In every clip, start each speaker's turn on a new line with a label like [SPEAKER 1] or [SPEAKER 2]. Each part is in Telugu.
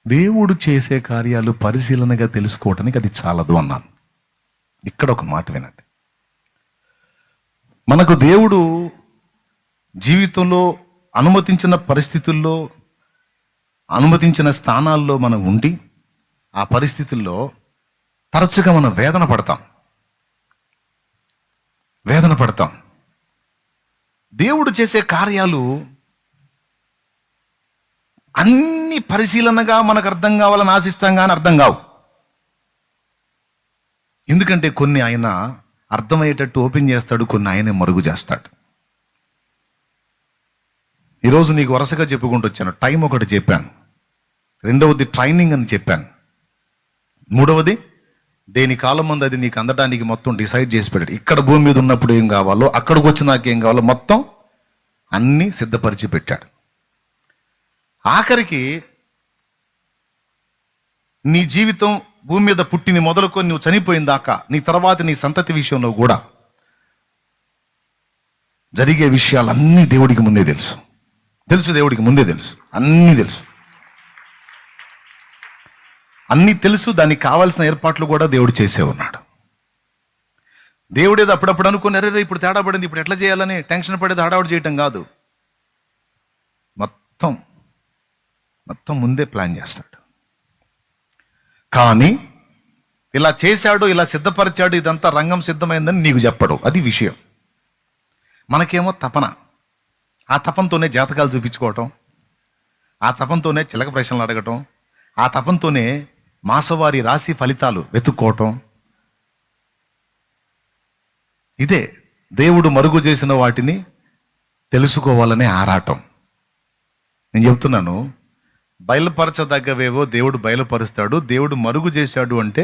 [SPEAKER 1] దేవుడు చేసే కార్యాలు పరిశీలనగా తెలుసుకోవటానికి అది చాలదు అన్నాను. ఇక్కడ ఒక మాట వినండి. మనకు దేవుడు జీవితంలో అనుమతించిన పరిస్థితుల్లో, అనుమతించిన స్థానాల్లో మనం ఉండి ఆ పరిస్థితుల్లో తరచుగా మనం వేదన పడతాం. దేవుడు చేసే కార్యాలు అన్ని పరిశీలనగా మనకు అర్థం కావాలని ఆశిస్తాం కానీ అర్థం కావు. ఎందుకంటే కొన్ని ఆయన అర్థమయ్యేటట్టు ఓపెన్ చేస్తాడు, కొన్ని ఆయనే మరుగు చేస్తాడు. ఈరోజు నీకు వరుసగా చెప్పుకుంటూ వచ్చాను. టైం ఒకటి చెప్పాను, రెండవది ట్రైనింగ్ అని చెప్పాను, మూడవది దేని కాలం ముందు అది నీకు అందడానికి మొత్తం డిసైడ్ చేసి పెట్టాడు. ఇక్కడ భూమి మీద ఉన్నప్పుడు ఏం కావాలో, అక్కడికి వచ్చి నాకేం కావాలో మొత్తం అన్నీ సిద్ధపరిచి పెట్టాడు. ఆఖరికి నీ జీవితం భూమి మీద పుట్టింది మొదలుకొని నువ్వు చనిపోయిన దాకా, నీ తర్వాత నీ సంతతి విషయంలో కూడా జరిగే విషయాలన్నీ దేవుడికి ముందే తెలుసు. దేవుడికి ముందే తెలుసు, అన్నీ తెలుసు. దానికి కావాల్సిన ఏర్పాట్లు కూడా దేవుడు చేసే ఉన్నాడు. దేవుడేదో అప్పుడప్పుడు అనుకుని అరే ఇప్పుడు తేడా పడింది, ఇప్పుడు ఎట్లా చేయాలని టెన్షన్ పడేది హడావుడి చేయటం కాదు. మొత్తం ముందే ప్లాన్ చేస్తాడు. కానీ ఇలా చేశాడు, ఇలా సిద్ధపరిచాడు, ఇదంతా రంగం సిద్ధమైందని నీకు చెప్పడు. అది విషయం. మనకేమో తపన, ఆ తపంతోనే జాతకాలు చూపించుకోవటం, ఆ తపంతోనే చిలక ప్రశ్నలు అడగటం, ఆ తపంతోనే మాసవారి రాశి ఫలితాలు వెతుక్కోవటం. ఇదే దేవుడు మరుగు చేసిన వాటిని తెలుసుకోవాలనే ఆరాటం. నేను చెప్తున్నాను, బయలుపరచదగ్గవేవో దేవుడు బయలుపరుస్తాడు. దేవుడు మరుగు చేశాడు అంటే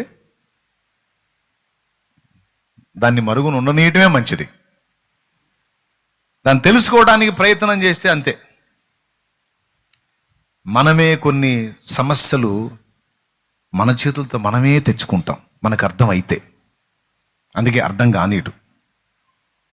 [SPEAKER 1] దాన్ని మరుగును ఉండనీయటమే మంచిది. దాన్ని తెలుసుకోవడానికి ప్రయత్నం చేస్తే అంతే. మనమే కొన్ని సమస్యలు మన చేతులతో మనమే తెచ్చుకుంటాం, మనకు అర్థం అయితే. అందుకే అర్థం కానీటు.